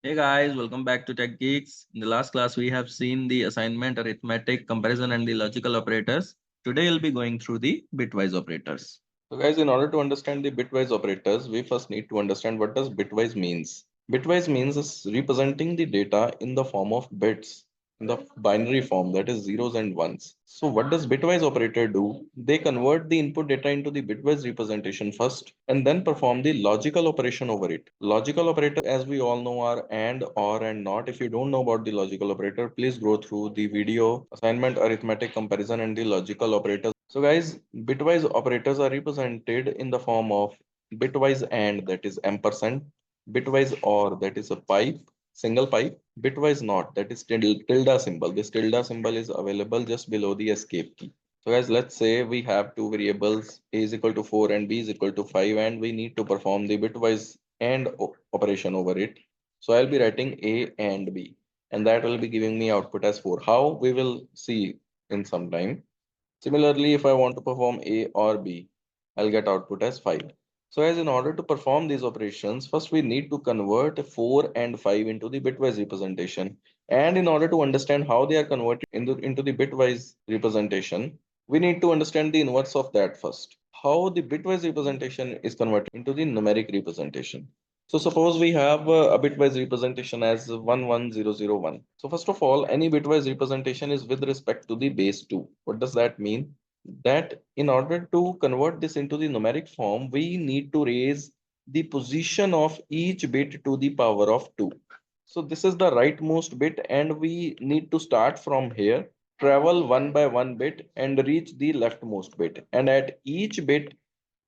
Hey guys, welcome back to Tech Geeks. In the last class, we have seen the assignment, arithmetic, comparison, and the logical operators. Today, we'll be going through the bitwise operators. So guys, in order to understand the bitwise operators, we first need to understand what does bitwise means. Bitwise means is representing the data in the form of bits, in the binary form, that is zeros and ones. So what does bitwise operator do? They convert the input data into the bitwise representation first and then perform the logical operation over it. Logical operators, as we all know, are and, or, and not. If you don't know about the logical operator, please go through the video assignment, arithmetic, comparison, and the logical operators. So guys, bitwise operators are represented in the form of bitwise and, that is ampersand, bitwise or, that is a pipe, single pipe, bitwise not, that is tilde symbol. This tilde symbol is available just below the escape key. So guys, let's say we have two variables, a is equal to 4 and b is equal to 5, and we need to perform the bitwise and operation over it. So I'll be writing a and b, and that will be giving me output as 4. How? We will see in some time. Similarly, if I want to perform A or B, I'll get output as 5. So as in order to perform these operations, first we need to convert 4 and 5 into the bitwise representation. And in order to understand how they are converted into the bitwise representation, we need to understand the inverse of that first. How the bitwise representation is converted into the numeric representation. So suppose we have a bitwise representation as 11001. So first of all, any bitwise representation is with respect to the base 2. What does that mean? That in order to convert this into the numeric form, we need to raise the position of each bit to the power of 2. So this is the rightmost bit, and we need to start from here, travel one by one bit and reach the leftmost bit. And at each bit,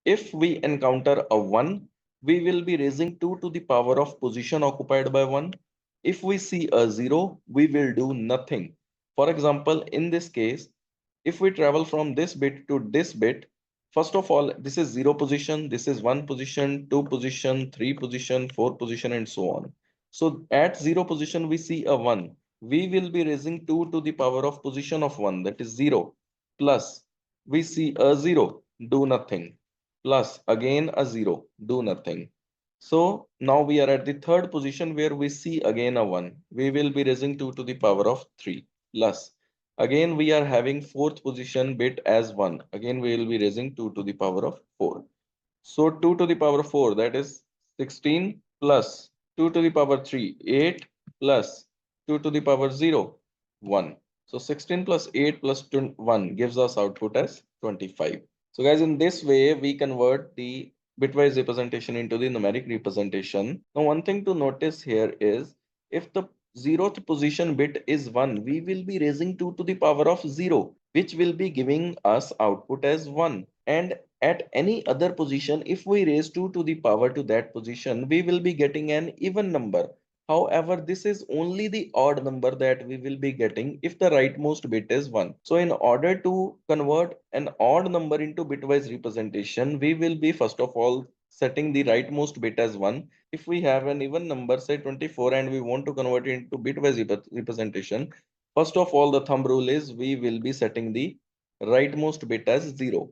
if we encounter a 1, we will be raising 2 to the power of position occupied by 1. If we see a 0, we will do nothing. For example, in this case, if we travel from this bit to this bit, first of all, this is 0 position, this is 1 position, 2 position, 3 position, 4 position, and so on. So at 0 position, we see a 1. We will be raising 2 to the power of position of 1, that is 0, plus we see a 0, do nothing, plus again a 0, do nothing. So now we are at the third position where we see again a 1. We will be raising 2 to the power of 3, plus again we are having fourth position bit as 1. Again we will be raising 2 to the power of 4. So 2 to the power of 4, that is 16, plus 2 to the power 3, 8, plus 2 to the power 0, 1. So 16 plus 8 plus 1 gives us output as 25. So guys, in this way, we convert the bitwise representation into the numeric representation. Now, one thing to notice here is if the zeroth position bit is 1, we will be raising 2 to the power of 0, which will be giving us output as 1. And at any other position, if we raise 2 to the power to that position, we will be getting an even number. However, this is only the odd number that we will be getting if the rightmost bit is 1. So in order to convert an odd number into bitwise representation, we will be first of all setting the rightmost bit as 1. If we have an even number, say 24, and we want to convert it into bitwise representation, first of all, the thumb rule is we will be setting the rightmost bit as 0.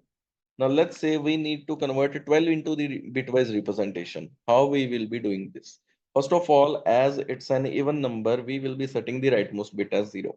Now let's say we need to convert 12 into the bitwise representation. How we will be doing this? First of all, as it's an even number, we will be setting the rightmost bit as 0.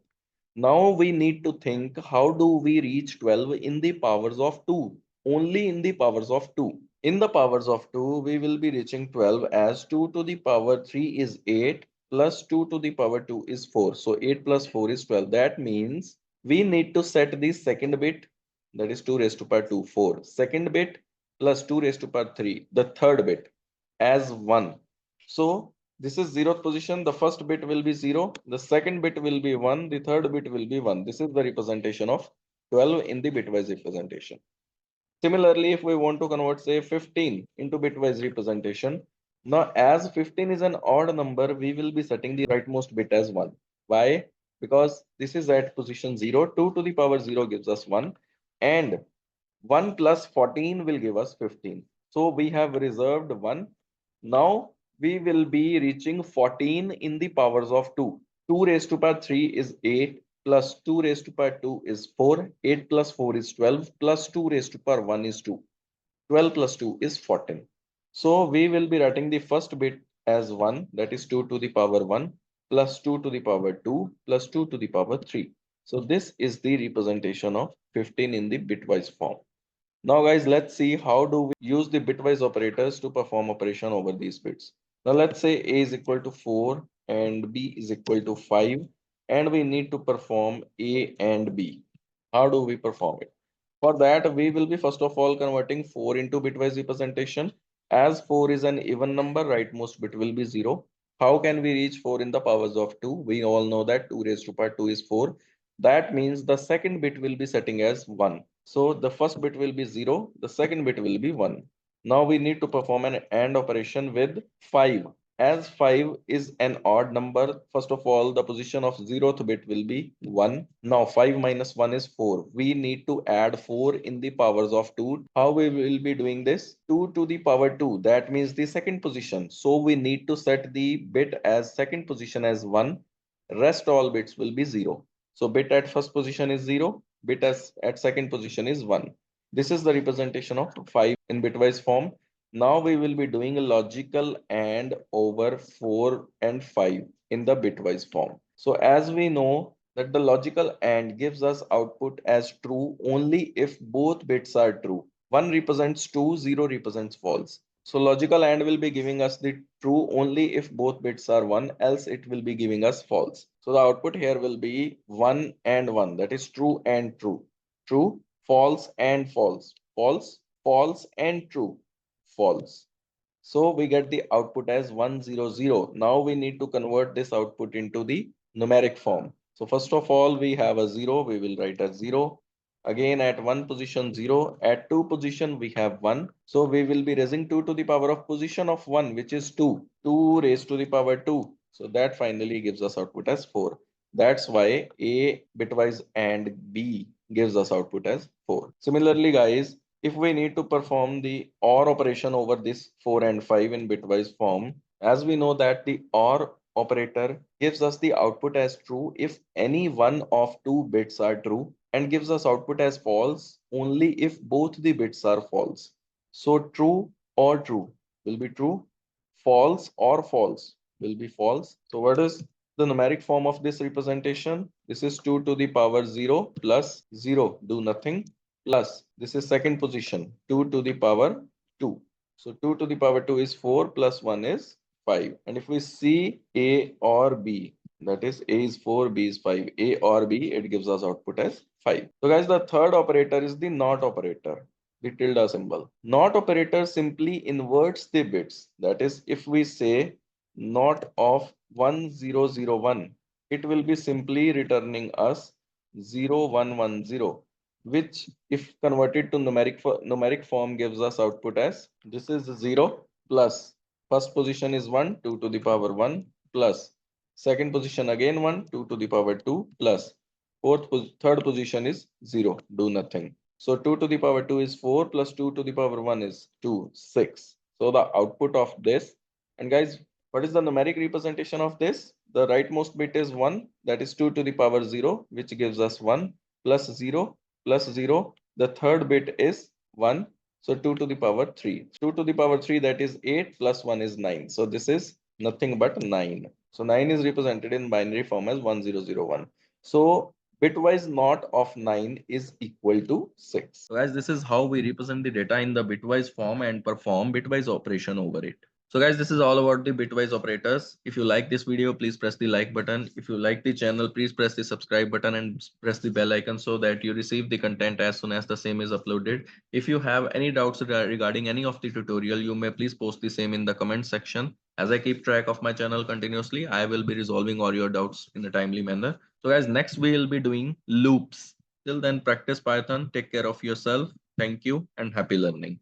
Now we need to think, how do we reach 12 in the powers of 2? Only in the powers of 2. In the powers of 2, we will be reaching 12 as 2 to the power 3 is 8 plus 2 to the power 2 is 4. So 8 plus 4 is 12. That means we need to set the second bit, that is 2 raised to power 2, 4. Second bit plus 2 raised to power 3, the third bit, as 1. So this is 0th position. The first bit will be 0. The second bit will be 1. The third bit will be 1. This is the representation of 12 in the bitwise representation. Similarly, if we want to convert, say, 15 into bitwise representation, now as 15 is an odd number, we will be setting the rightmost bit as 1. Why? Because this is at position 0. 2 to the power 0 gives us 1. And 1 plus 14 will give us 15. So we have reserved 1. Now we will be reaching 14 in the powers of 2. 2 raised to power 3 is 8 plus 2 raised to power 2 is 4. 8 plus 4 is 12 plus 2 raised to power 1 is 2. 12 plus 2 is 14. So we will be writing the first bit as 1, that is 2 to the power 1 plus 2 to the power 2 plus 2 to the power 3. So this is the representation of 15 in the bitwise form. Now guys, let's see how do we use the bitwise operators to perform operation over these bits. Now let's say A is equal to 4 and B is equal to 5 and we need to perform A and B. How do we perform it? For that, we will be first of all converting 4 into bitwise representation. As 4 is an even number, rightmost bit will be 0. How can we reach 4 in the powers of 2? We all know that 2 raised to power 2 is 4. That means the second bit will be setting as 1. So the first bit will be 0, the second bit will be 1. Now we need to perform an AND operation with 5. As 5 is an odd number, first of all, the position of 0th bit will be 1. Now 5 minus 1 is 4. We need to add 4 in the powers of 2. How we will be doing this? 2 to the power 2. That means the second position. So we need to set the bit as second position as 1. Rest all bits will be 0. So bit at first position is 0. Bit as at second position is 1. This is the representation of 5 in bitwise form. Now we will be doing a logical AND over 4 and 5 in the bitwise form. So as we know that the logical AND gives us output as true only if both bits are true. 1 represents true, 0 represents false. So logical AND will be giving us the true only if both bits are 1, else it will be giving us false. So the output here will be 1 and 1, that is true and true. True, false and false. False, false and true. False. So we get the output as 100. Now we need to convert this output into the numeric form. So first of all, we have a 0, we will write as 0. Again at 1 position 0, at 2 position we have 1. So we will be raising 2 to the power of position of 1, which is 2. 2 raised to the power 2. So that finally gives us output as 4. That's why A bitwise and B gives us output as 4. Similarly guys, if we need to perform the OR operation over this 4 and 5 in bitwise form, as we know that the OR operator gives us the output as true if any one of two bits are true and gives us output as false only if both the bits are false. So true or true will be true, false or false will be false. So what is the numeric form of this representation? This is 2 to the power 0 plus 0, do nothing, plus this is second position 2 to the power 2. So 2 to the power 2 is 4 plus 1 is 5. And if we see A or B, that is A is 4, B is 5, A or B, it gives us output as 5. So guys, the third operator is the NOT operator, the tilde symbol. NOT operator simply inverts the bits. That is, if we say NOT of 1001, it will be simply returning us 0110, which if converted to numeric form gives us output as this is 0 plus first position is 1, 2 to the power 1 plus second position again 1, 2 to the power 2 plus third position is 0, do nothing. So 2 to the power 2 is 4 plus 2 to the power 1 is 2, 6. So the output of this, and guys, what is the numeric representation of this? The rightmost bit is 1, that is 2 to the power 0, which gives us 1 plus 0 plus 0. The third bit is 1. So 2 to the power 3. 2 to the power 3, that is 8 plus 1 is 9. So this is nothing but 9. So 9 is represented in binary form as 1001. So bitwise NOT of 9 is equal to 6. So guys, this is how we represent the data in the bitwise form and perform bitwise operation over it. So guys, this is all about the bitwise operators. If you like this video, please press the like button. If you like the channel, please press the subscribe button and press the bell icon so that you receive the content as soon as the same is uploaded. If you have any doubts regarding any of the tutorial, you may please post the same in the comment section. As I keep track of my channel continuously, I will be resolving all your doubts in a timely manner. So guys, next we will be doing loops. Till then, practice Python. Take care of yourself. Thank you and happy learning.